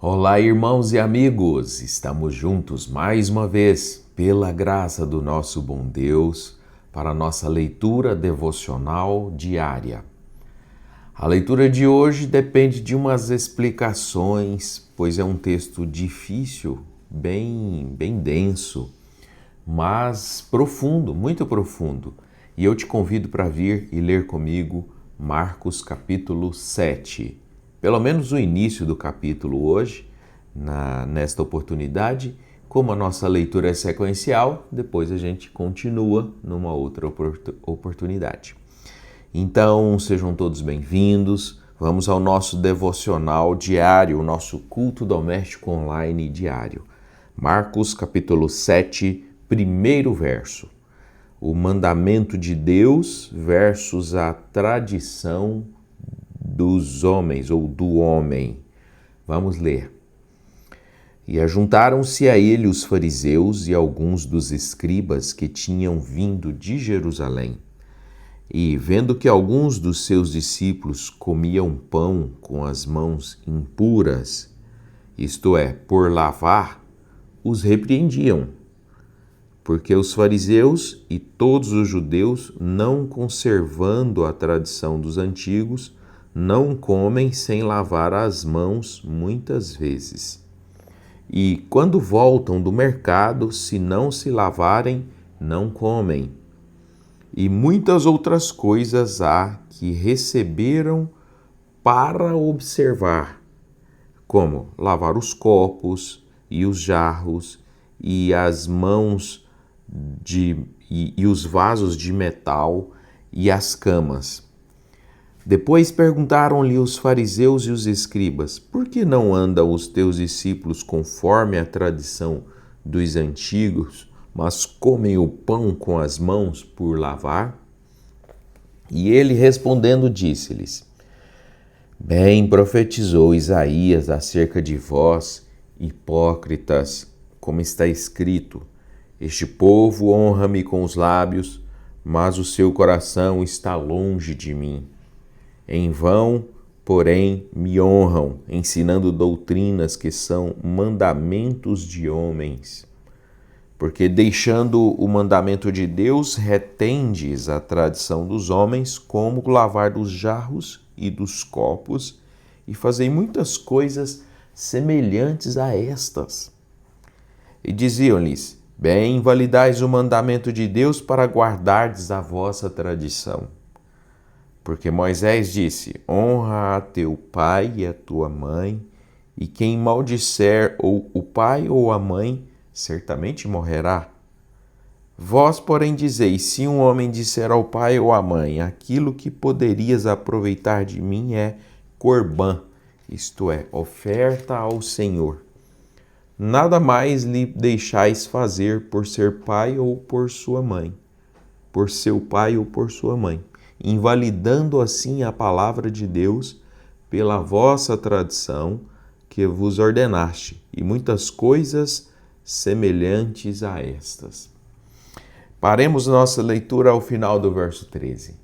Olá, irmãos e amigos, estamos juntos mais uma vez, pela graça do nosso bom Deus, para a nossa leitura devocional diária. A leitura de hoje depende de umas explicações, pois é um texto difícil, bem denso, mas profundo, muito profundo. E eu te convido para vir e ler comigo Marcos capítulo 7. Pelo menos o início do capítulo hoje, nesta oportunidade. Como a nossa leitura é sequencial, depois a gente continua numa outra oportunidade. Então, sejam todos bem-vindos. Vamos ao nosso devocional diário, o nosso culto doméstico online diário. Marcos capítulo 7, primeiro verso. O mandamento de Deus versus a tradição dos homens ou do homem. Vamos ler. E ajuntaram-se a ele os fariseus e alguns dos escribas que tinham vindo de Jerusalém. E, vendo que alguns dos seus discípulos comiam pão com as mãos impuras, isto é, por lavar, os repreendiam. Porque os fariseus e todos os judeus, não conservando a tradição dos antigos, não comem sem lavar as mãos muitas vezes. E quando voltam do mercado, se não se lavarem, não comem. E muitas outras coisas há que receberam para observar, como lavar os copos e os jarros e as mãos e os vasos de metal e as camas. Depois perguntaram-lhe os fariseus e os escribas: por que não andam os teus discípulos conforme a tradição dos antigos, mas comem o pão com as mãos por lavar? E ele respondendo disse-lhes: bem profetizou Isaías acerca de vós, hipócritas, como está escrito: este povo honra-me com os lábios, mas o seu coração está longe de mim. Em vão, porém, me honram, ensinando doutrinas que são mandamentos de homens. Porque deixando o mandamento de Deus, retendes a tradição dos homens, como lavar dos jarros e dos copos, e fazei muitas coisas semelhantes a estas. E diziam-lhes: bem invalidais o mandamento de Deus para guardardes a vossa tradição. Porque Moisés disse: honra a teu pai e a tua mãe, e quem maldisser ou o pai ou a mãe, certamente morrerá. Vós, porém, dizeis: se um homem disser ao pai ou à mãe, aquilo que poderias aproveitar de mim é corbã, isto é, oferta ao Senhor. Nada mais lhe deixais fazer por ser pai ou por sua mãe, por seu pai ou por sua mãe, invalidando assim a palavra de Deus pela vossa tradição que vos ordenaste, e muitas coisas semelhantes a estas. Paremos nossa leitura ao final do verso 13.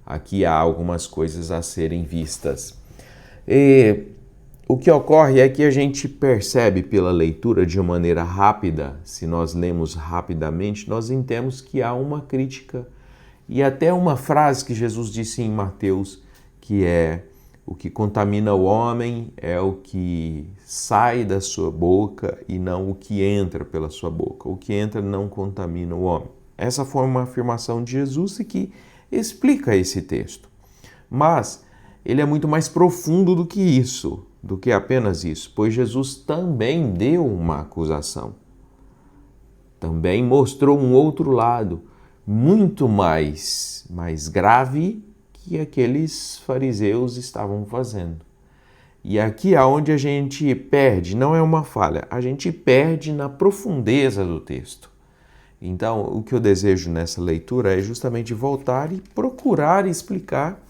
Aqui há algumas coisas a serem vistas. E o que ocorre é que a gente percebe pela leitura de uma maneira rápida, se nós lemos rapidamente, nós entendemos que há uma crítica e até uma frase que Jesus disse em Mateus, que é: o que contamina o homem é o que sai da sua boca e não o que entra pela sua boca. O que entra não contamina o homem. Essa foi uma afirmação de Jesus e que explica esse texto. Mas ele é muito mais profundo do que isso, do que apenas isso, pois Jesus também deu uma acusação. Também mostrou um outro lado, muito mais grave que aqueles fariseus estavam fazendo. E aqui é onde a gente perde, não é uma falha, a gente perde na profundeza do texto. Então, o que eu desejo nessa leitura é justamente voltar e procurar explicar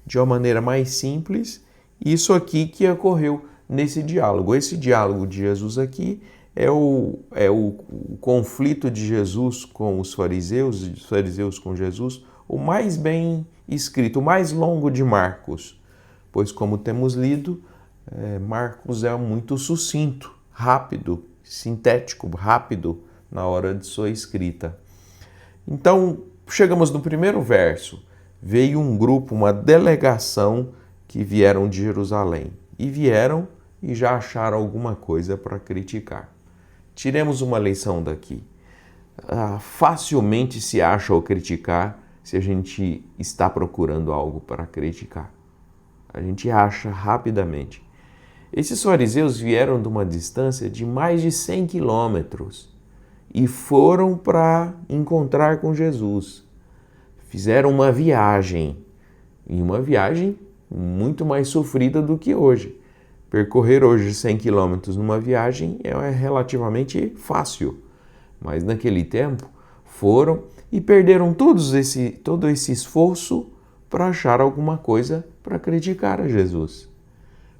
de uma maneira mais simples isso aqui que ocorreu nesse diálogo. Esse diálogo de Jesus aqui é o conflito de Jesus com os fariseus e dos fariseus com Jesus, o mais bem escrito, o mais longo de Marcos, pois como temos lido, Marcos é muito sucinto, rápido, sintético, rápido na hora de sua escrita. Então, chegamos no primeiro verso. Veio um grupo, uma delegação que vieram de Jerusalém. E vieram e já acharam alguma coisa para criticar. Tiremos uma lição daqui. Facilmente se acha ou criticar se a gente está procurando algo para criticar. A gente acha rapidamente. Esses fariseus vieram de uma distância de mais de 100 quilômetros e foram para encontrar com Jesus. Fizeram uma viagem, e uma viagem muito mais sofrida do que hoje. Percorrer hoje 100 quilômetros numa viagem é relativamente fácil, mas naquele tempo foram e perderam todo esse esforço para achar alguma coisa para criticar a Jesus.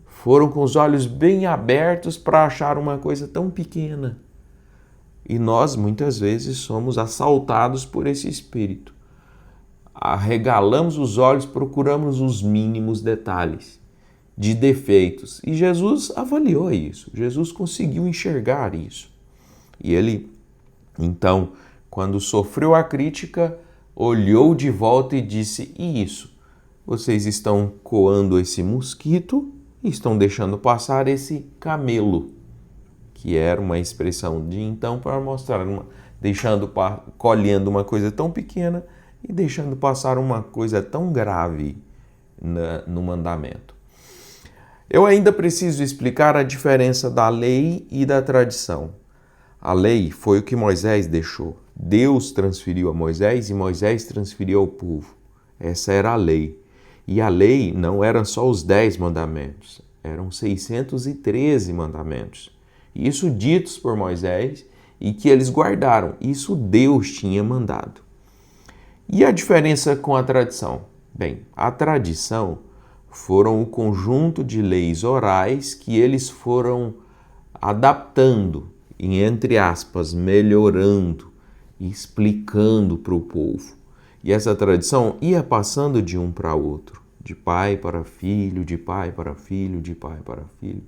Foram com os olhos bem abertos para achar uma coisa tão pequena. E nós, muitas vezes, somos assaltados por esse espírito. Arregalamos os olhos, procuramos os mínimos detalhes de defeitos. E Jesus avaliou isso. Jesus conseguiu enxergar isso. E ele, então, quando sofreu a crítica, olhou de volta e disse: e isso? Vocês estão coando esse mosquito e estão deixando passar esse camelo, que era uma expressão de então para mostrar, colhendo uma coisa tão pequena e deixando passar uma coisa tão grave no mandamento. Eu ainda preciso explicar a diferença da lei e da tradição. A lei foi o que Moisés deixou. Deus transferiu a Moisés e Moisés transferiu ao povo. Essa era a lei. E a lei não eram só os 10 mandamentos, eram 613 mandamentos. Isso ditos por Moisés e que eles guardaram. Isso Deus tinha mandado. E a diferença com a tradição? Bem, a tradição foram o conjunto de leis orais que eles foram adaptando e, entre aspas, melhorando, explicando para o povo. E essa tradição ia passando de um para outro, de pai para filho, de pai para filho, de pai para filho.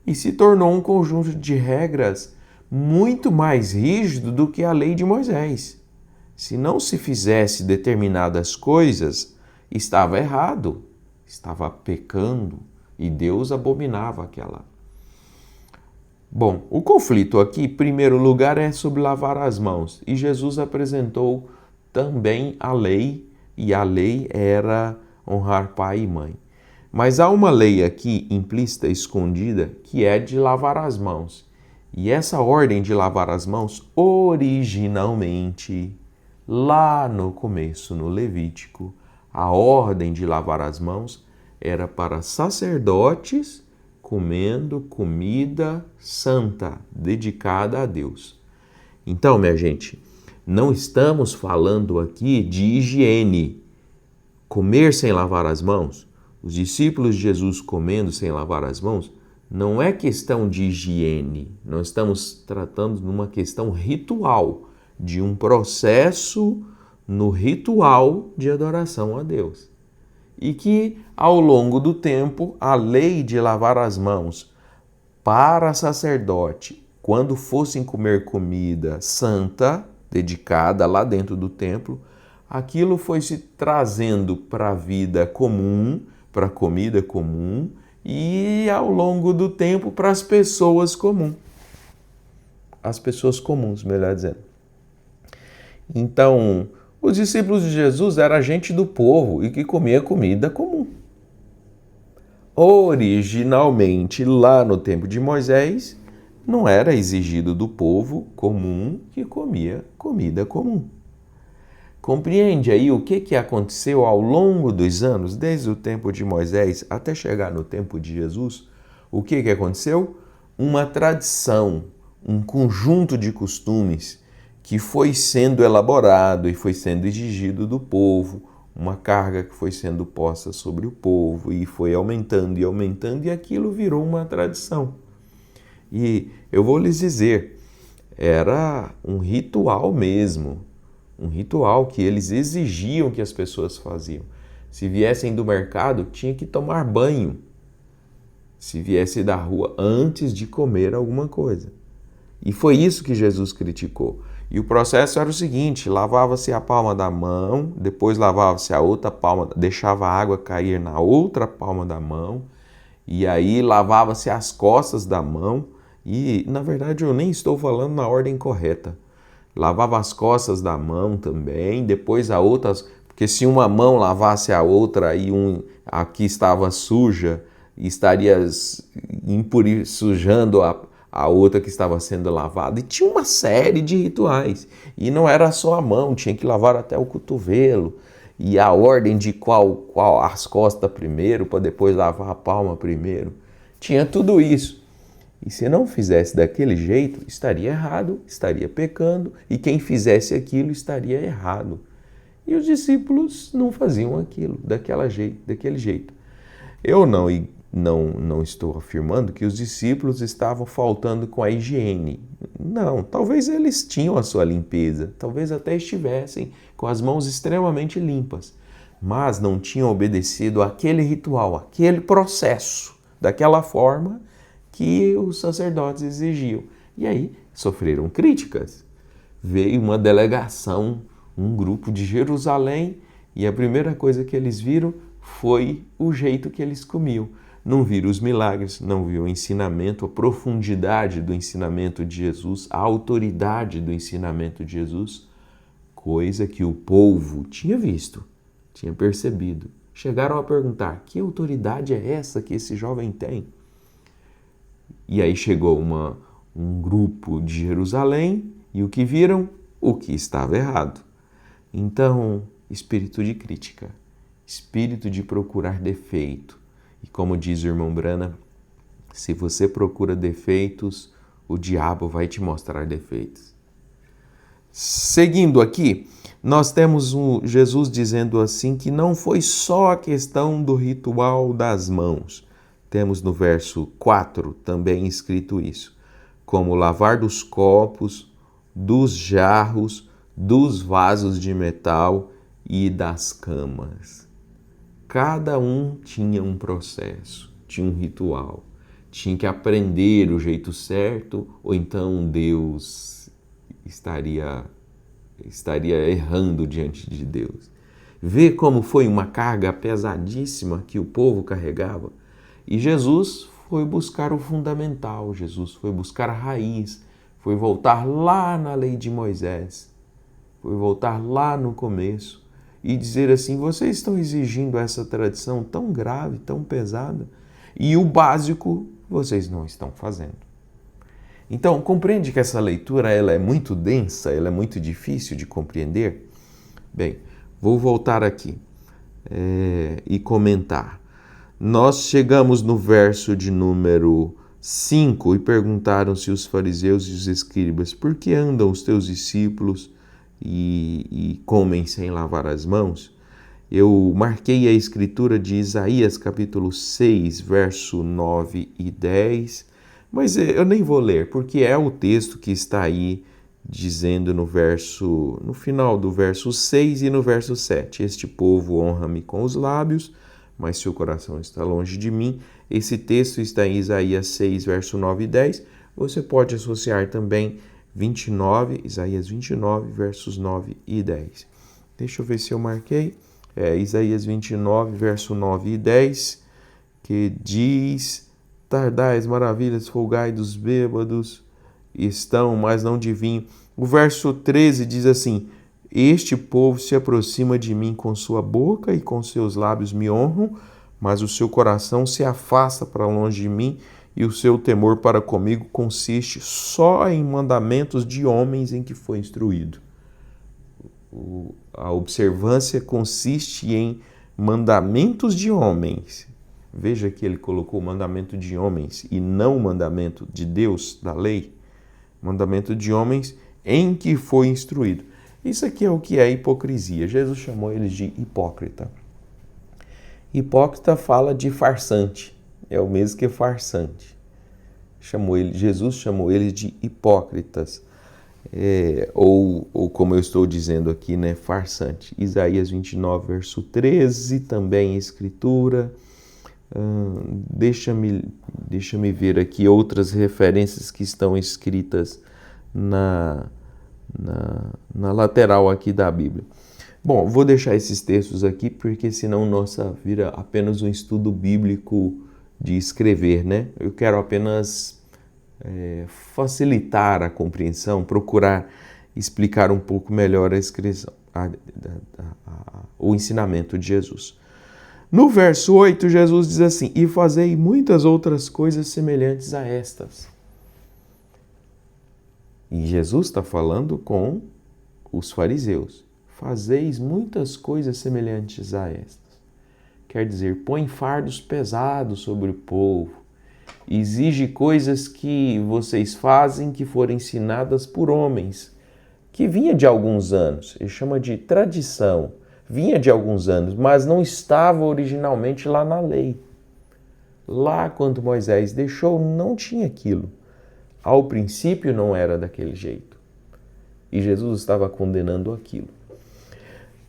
E se tornou um conjunto de regras muito mais rígido do que a lei de Moisés. Se não se fizesse determinadas coisas, estava errado, estava pecando e Deus abominava aquela. Bom, o conflito aqui, em primeiro lugar, é sobre lavar as mãos. E Jesus apresentou também a lei, e a lei era honrar pai e mãe. Mas há uma lei aqui implícita, escondida, que é de lavar as mãos. E essa ordem de lavar as mãos, originalmente, lá no começo, no Levítico, a ordem de lavar as mãos era para sacerdotes comendo comida santa, dedicada a Deus. Então, minha gente, não estamos falando aqui de higiene. Comer sem lavar as mãos, os discípulos de Jesus comendo sem lavar as mãos, não é questão de higiene. Nós estamos tratando de uma questão ritual, de um processo no ritual de adoração a Deus. E que, ao longo do tempo, a lei de lavar as mãos para sacerdote, quando fossem comer comida santa, dedicada lá dentro do templo, aquilo foi se trazendo para a vida comum, para a comida comum e, ao longo do tempo, para as pessoas comuns. As pessoas comuns, melhor dizendo. Então, os discípulos de Jesus eram gente do povo e que comia comida comum. Originalmente, lá no tempo de Moisés, não era exigido do povo comum que comia comida comum. Compreende aí o que aconteceu ao longo dos anos, desde o tempo de Moisés até chegar no tempo de Jesus? O que aconteceu? Uma tradição, um conjunto de costumes que foi sendo elaborado e foi sendo exigido do povo, uma carga que foi sendo posta sobre o povo e foi aumentando e aumentando, e aquilo virou uma tradição. E eu vou lhes dizer, era um ritual mesmo, um ritual que eles exigiam que as pessoas faziam. Se viessem do mercado, tinha que tomar banho. se viesse da rua antes de comer alguma coisa. E foi isso que Jesus criticou. E o processo era o seguinte: lavava-se a palma da mão, depois lavava-se a outra palma, deixava a água cair na outra palma da mão, e aí lavava-se as costas da mão. E, na verdade, eu nem estou falando na ordem correta. Lavava as costas da mão também, depois a outra, porque se uma mão lavasse a outra e aqui estava suja, estaria sujando a outra que estava sendo lavada. E tinha uma série de rituais. E não era só a mão, tinha que lavar até o cotovelo. E a ordem de qual as costas primeiro, para depois lavar a palma primeiro. Tinha tudo isso. E se não fizesse daquele jeito, estaria errado, estaria pecando. E quem fizesse aquilo estaria errado. E os discípulos não faziam aquilo daquele jeito. Eu não estou afirmando que os discípulos estavam faltando com a higiene. Não, talvez eles tinham a sua limpeza, talvez até estivessem com as mãos extremamente limpas, mas não tinham obedecido àquele ritual, aquele processo, daquela forma que os sacerdotes exigiam. E aí sofreram críticas. Veio uma delegação, um grupo de Jerusalém, e a primeira coisa que eles viram foi o jeito que eles comiam. Não viram os milagres, não viram o ensinamento, a profundidade do ensinamento de Jesus, a autoridade do ensinamento de Jesus, coisa que o povo tinha visto, tinha percebido. Chegaram a perguntar: que autoridade é essa que esse jovem tem? E aí chegou um grupo de Jerusalém e o que viram? O que estava errado. Então, espírito de crítica, espírito de procurar defeito. E como diz o irmão Brana, se você procura defeitos, o diabo vai te mostrar defeitos. Seguindo aqui, nós temos Jesus dizendo assim que não foi só a questão do ritual das mãos. Temos no verso 4 também escrito isso, como lavar dos copos, dos jarros, dos vasos de metal e das camas. Cada um tinha um processo, tinha um ritual, tinha que aprender o jeito certo, ou então Deus estaria errando diante de Deus. Vê como foi uma carga pesadíssima que o povo carregava. E Jesus foi buscar o fundamental, Jesus foi buscar a raiz, foi voltar lá na lei de Moisés, foi voltar lá no começo e dizer assim: vocês estão exigindo essa tradição tão grave, tão pesada, e o básico vocês não estão fazendo. Então, compreende que essa leitura ela é muito densa, ela é muito difícil de compreender? Bem, vou voltar aqui e comentar. Nós chegamos no verso de número 5 e perguntaram-se os fariseus e os escribas: por que andam os teus discípulos e comem sem lavar as mãos? Eu marquei a escritura de Isaías capítulo 6, verso 9 e 10, mas eu nem vou ler, porque é o texto que está aí dizendo no final do verso 6 e no verso 7. Este povo honra-me com os lábios, mas seu coração está longe de mim. Esse texto está em Isaías 6, verso 9 e 10. Você pode associar também Isaías 29, versos 9 e 10. Deixa eu ver se eu marquei. Isaías 29, verso 9 e 10, que diz: tardais maravilhas, folgai dos bêbados, estão, mas não de vinho. O verso 13 diz assim: este povo se aproxima de mim com sua boca e com seus lábios me honram, mas o seu coração se afasta para longe de mim e o seu temor para comigo consiste só em mandamentos de homens em que foi instruído. A observância consiste em mandamentos de homens. Veja que ele colocou o mandamento de homens e não o mandamento de Deus, da lei. Mandamento de homens em que foi instruído. Isso aqui é o que é hipocrisia. Jesus chamou eles de hipócrita. Hipócrita fala de farsante. É o mesmo que farsante. Jesus chamou eles de hipócritas. Ou como eu estou dizendo aqui, né, farsante. Isaías 29, verso 13, também escritura. Deixa-me ver aqui outras referências que estão escritas na lateral aqui da Bíblia. Bom, vou deixar esses textos aqui porque senão nossa vira apenas um estudo bíblico de escrever, né? Eu quero apenas facilitar a compreensão, procurar explicar um pouco melhor a inscrição, o ensinamento de Jesus. No verso 8, Jesus diz assim: e fazei muitas outras coisas semelhantes a estas. E Jesus está falando com os fariseus. Fazeis muitas coisas semelhantes a estas. Quer dizer, põe fardos pesados sobre o povo. Exige coisas que vocês fazem que foram ensinadas por homens, que vinha de alguns anos. Ele chama de tradição. Vinha de alguns anos, mas não estava originalmente lá na lei. Lá, quando Moisés deixou, não tinha aquilo. Ao princípio não era daquele jeito. E Jesus estava condenando aquilo.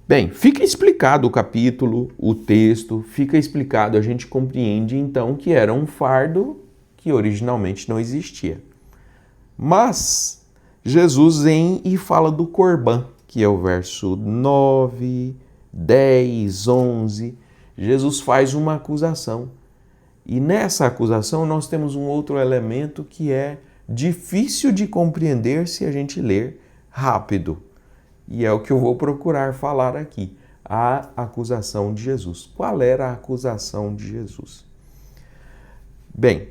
Bem, fica explicado o capítulo, o texto, fica explicado, a gente compreende então que era um fardo que originalmente não existia. Mas Jesus vem e fala do Corbã, que é o verso 9, 10, 11. Jesus faz uma acusação. E nessa acusação nós temos um outro elemento que é difícil de compreender se a gente ler rápido. E é o que eu vou procurar falar aqui, a acusação de Jesus. Qual era a acusação de Jesus? Bem,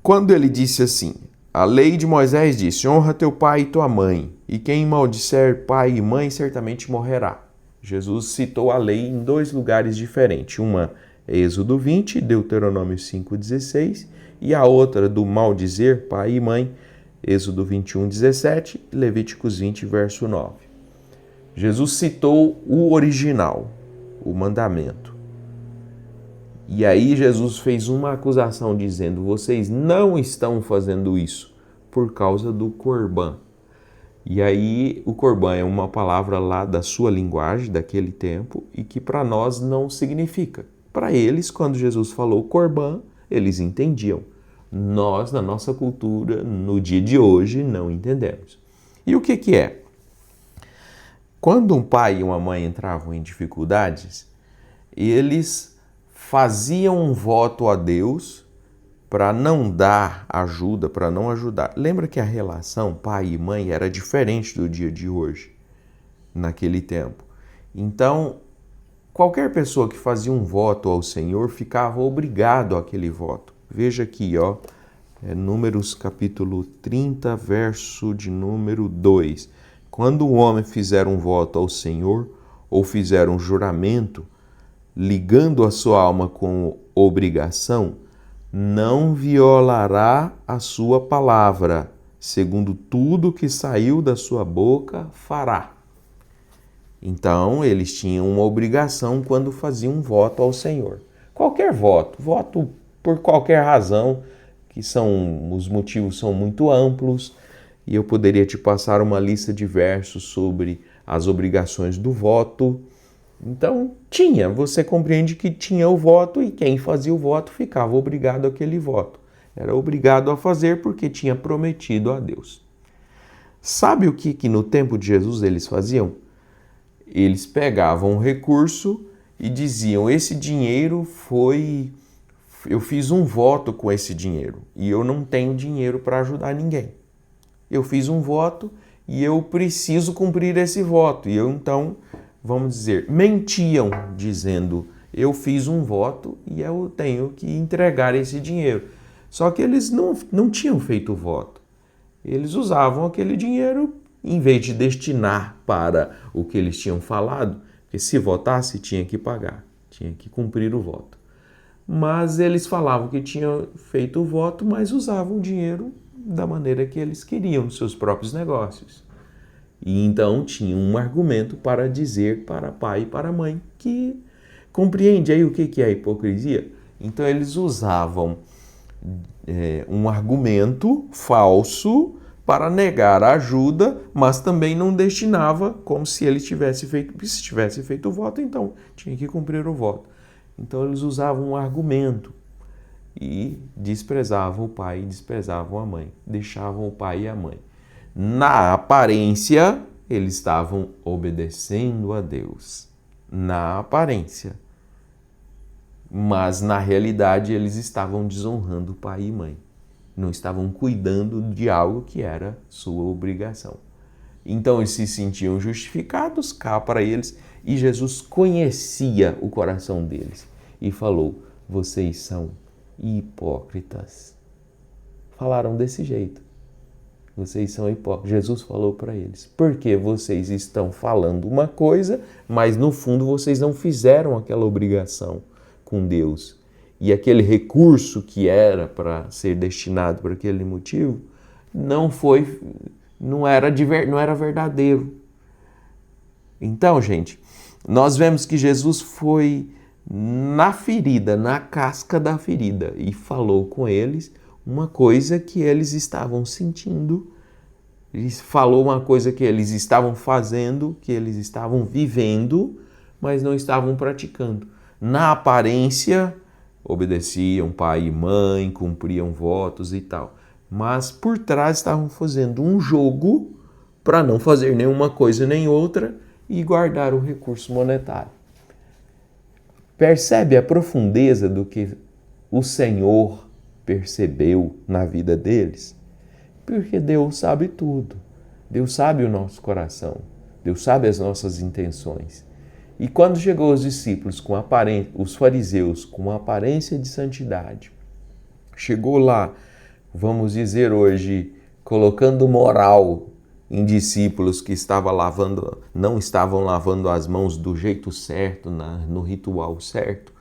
quando ele disse assim, a lei de Moisés disse, honra teu pai e tua mãe, e quem maldisser pai e mãe certamente morrerá. Jesus citou a lei em dois lugares diferentes, uma é Êxodo 20, Deuteronômio 5,16, e a outra do maldizer pai e mãe, Êxodo 21, 17 e Levíticos 20, verso 9. Jesus citou o original, o mandamento. E aí Jesus fez uma acusação dizendo, vocês não estão fazendo isso por causa do Corbã. E aí o Corbã é uma palavra lá da sua linguagem, daquele tempo, e que para nós não significa. Para eles, quando Jesus falou Corbã, eles entendiam. Nós, na nossa cultura, no dia de hoje, não entendemos. E o que é? Quando um pai e uma mãe entravam em dificuldades, eles faziam um voto a Deus para não dar ajuda, para não ajudar. Lembra que a relação pai e mãe era diferente do dia de hoje, naquele tempo. Então, qualquer pessoa que fazia um voto ao Senhor ficava obrigado àquele voto. Veja aqui, Números capítulo 30, verso de número 2. Quando o homem fizer um voto ao Senhor ou fizer um juramento, ligando a sua alma com obrigação, não violará a sua palavra, segundo tudo que saiu da sua boca fará. Então, eles tinham uma obrigação quando faziam um voto ao Senhor. Qualquer voto por qualquer razão, os motivos são muito amplos, e eu poderia te passar uma lista de versos sobre as obrigações do voto. Então, você compreende que tinha o voto e quem fazia o voto ficava obrigado àquele voto. Era obrigado a fazer porque tinha prometido a Deus. Sabe o que no tempo de Jesus eles faziam? Eles pegavam um recurso e diziam, esse dinheiro eu fiz um voto com esse dinheiro e eu não tenho dinheiro para ajudar ninguém. Eu fiz um voto e eu preciso cumprir esse voto. E eu então, vamos dizer, mentiam dizendo, eu fiz um voto e eu tenho que entregar esse dinheiro. Só que eles não tinham feito o voto. Eles usavam aquele dinheiro em vez de destinar para o que eles tinham falado, porque se votasse tinha que pagar, tinha que cumprir o voto. Mas eles falavam que tinham feito o voto, mas usavam o dinheiro da maneira que eles queriam, nos seus próprios negócios. E então tinham um argumento para dizer para pai e para mãe que compreende aí o que é a hipocrisia? Então eles usavam um argumento falso para negar a ajuda, mas também não destinava como se ele tivesse feito o voto, então tinha que cumprir o voto. Então eles usavam um argumento e desprezavam o pai e desprezavam a mãe, deixavam o pai e a mãe. Na aparência, eles estavam obedecendo a Deus. Na aparência. Mas na realidade eles estavam desonrando pai e mãe. Não estavam cuidando de algo que era sua obrigação. Então eles se sentiam justificados cá para eles e Jesus conhecia o coração deles e falou: vocês são hipócritas. Falaram desse jeito. Vocês são hipócritas. Jesus falou para eles: porque vocês estão falando uma coisa, mas no fundo vocês não fizeram aquela obrigação com Deus. E aquele recurso que era para ser destinado para aquele motivo não era verdadeiro. Então, gente, nós vemos que Jesus foi na ferida, na casca da ferida, e falou com eles uma coisa que eles estavam sentindo, ele falou uma coisa que eles estavam fazendo, que eles estavam vivendo, mas não estavam praticando. Na aparência, obedeciam pai e mãe, cumpriam votos e tal, mas por trás estavam fazendo um jogo para não fazer nenhuma coisa nem outra e guardar o recurso monetário. Percebe a profundeza do que o Senhor percebeu na vida deles? Porque Deus sabe tudo. Deus sabe o nosso coração. Deus sabe as nossas intenções. E quando chegou os discípulos, os fariseus, com uma aparência de santidade, chegou lá, vamos dizer hoje, colocando moral em discípulos que não estavam lavando as mãos do jeito certo, no ritual certo,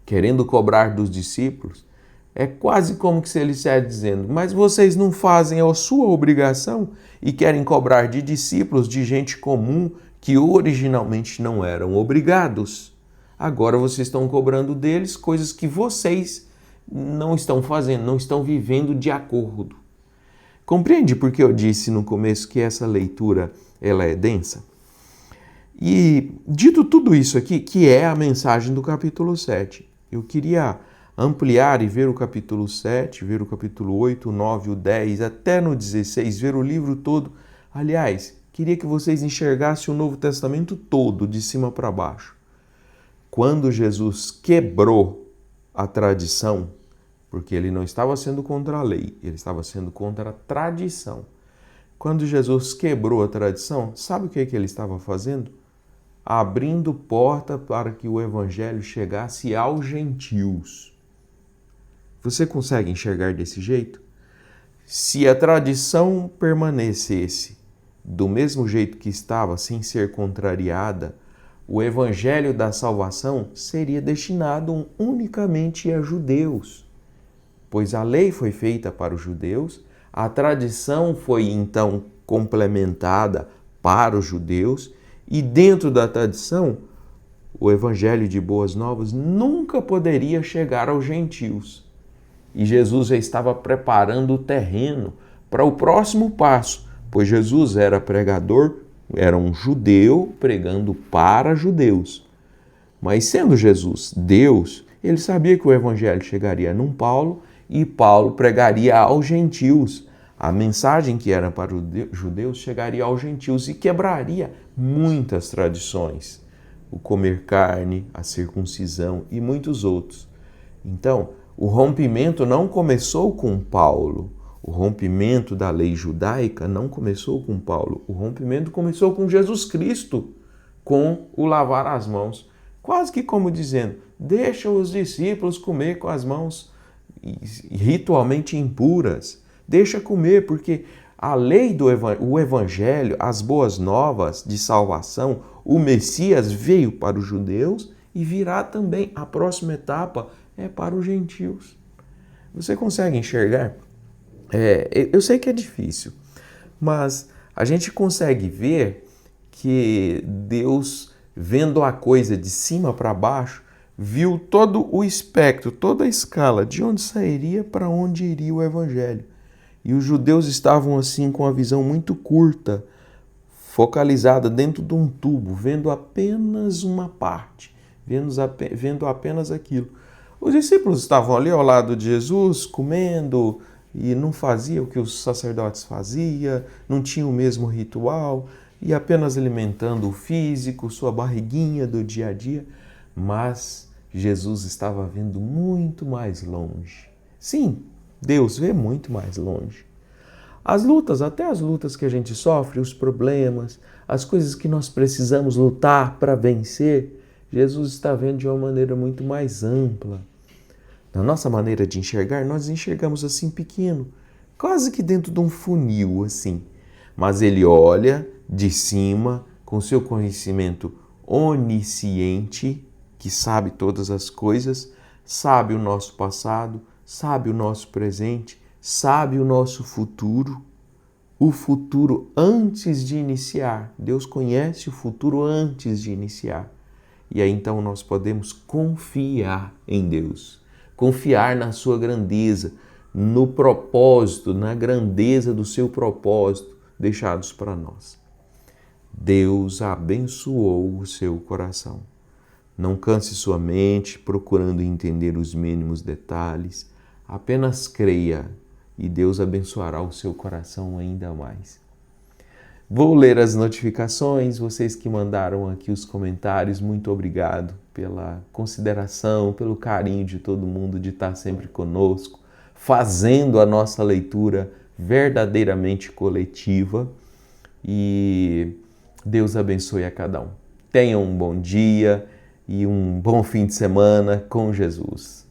querendo cobrar dos discípulos, é quase como se ele estivesse dizendo: mas vocês não fazem a sua obrigação e querem cobrar de discípulos, de gente comum, que originalmente não eram obrigados. Agora vocês estão cobrando deles coisas que vocês não estão fazendo, não estão vivendo de acordo. Compreende porque eu disse no começo que essa leitura ela é densa? E dito tudo isso aqui, que é a mensagem do capítulo 7, eu queria ampliar e ver o capítulo 7, ver o capítulo 8, o 9, o 10, até no 16, ver o livro todo. Aliás, queria que vocês enxergassem o Novo Testamento todo, de cima para baixo. Quando Jesus quebrou a tradição, porque ele não estava sendo contra a lei, ele estava sendo contra a tradição. Quando Jesus quebrou a tradição, sabe o que ele estava fazendo? Abrindo porta para que o evangelho chegasse aos gentios. Você consegue enxergar desse jeito? Se a tradição permanecesse do mesmo jeito que estava, sem ser contrariada, o evangelho da salvação seria destinado unicamente a judeus, pois a lei foi feita para os judeus, a tradição foi então complementada para os judeus, e dentro da tradição, o evangelho de boas novas nunca poderia chegar aos gentios. E Jesus já estava preparando o terreno para o próximo passo, pois Jesus era pregador, era um judeu pregando para judeus. Mas sendo Jesus Deus, ele sabia que o evangelho chegaria num Paulo e Paulo pregaria aos gentios. A mensagem que era para os judeus chegaria aos gentios e quebraria muitas tradições. O comer carne, a circuncisão e muitos outros. Então, o rompimento não começou com Paulo. O rompimento da lei judaica não começou com Paulo. O rompimento começou com Jesus Cristo, com o lavar as mãos. Quase que como dizendo: deixa os discípulos comer com as mãos ritualmente impuras. Deixa comer, porque a lei o evangelho, as boas novas de salvação, o Messias veio para os judeus e virá também. A próxima etapa é para os gentios. Você consegue enxergar? Eu sei que é difícil, mas a gente consegue ver que Deus, vendo a coisa de cima para baixo, viu todo o espectro, toda a escala, de onde sairia para onde iria o evangelho. E os judeus estavam assim com a visão muito curta, focalizada dentro de um tubo, vendo apenas uma parte, vendo apenas aquilo. Os discípulos estavam ali ao lado de Jesus, comendo, e não fazia o que os sacerdotes faziam, não tinha o mesmo ritual, e apenas alimentando o físico, sua barriguinha do dia a dia, mas Jesus estava vendo muito mais longe. Sim, Deus vê muito mais longe. As lutas, até as lutas que a gente sofre, os problemas, as coisas que nós precisamos lutar para vencer, Jesus está vendo de uma maneira muito mais ampla. Na nossa maneira de enxergar, nós enxergamos assim pequeno, quase que dentro de um funil assim. Mas ele olha de cima, com seu conhecimento onisciente, que sabe todas as coisas, sabe o nosso passado, sabe o nosso presente, sabe o nosso futuro. O futuro antes de iniciar. Deus conhece o futuro antes de iniciar. E aí então nós podemos confiar em Deus, confiar na sua grandeza, no propósito, na grandeza do seu propósito deixados para nós. Deus abençoou o seu coração. Não canse sua mente procurando entender os mínimos detalhes. Apenas creia e Deus abençoará o seu coração ainda mais. Vou ler as notificações, vocês que mandaram aqui os comentários, muito obrigado pela consideração, pelo carinho de todo mundo de estar sempre conosco, fazendo a nossa leitura verdadeiramente coletiva, e Deus abençoe a cada um. Tenham um bom dia e um bom fim de semana com Jesus.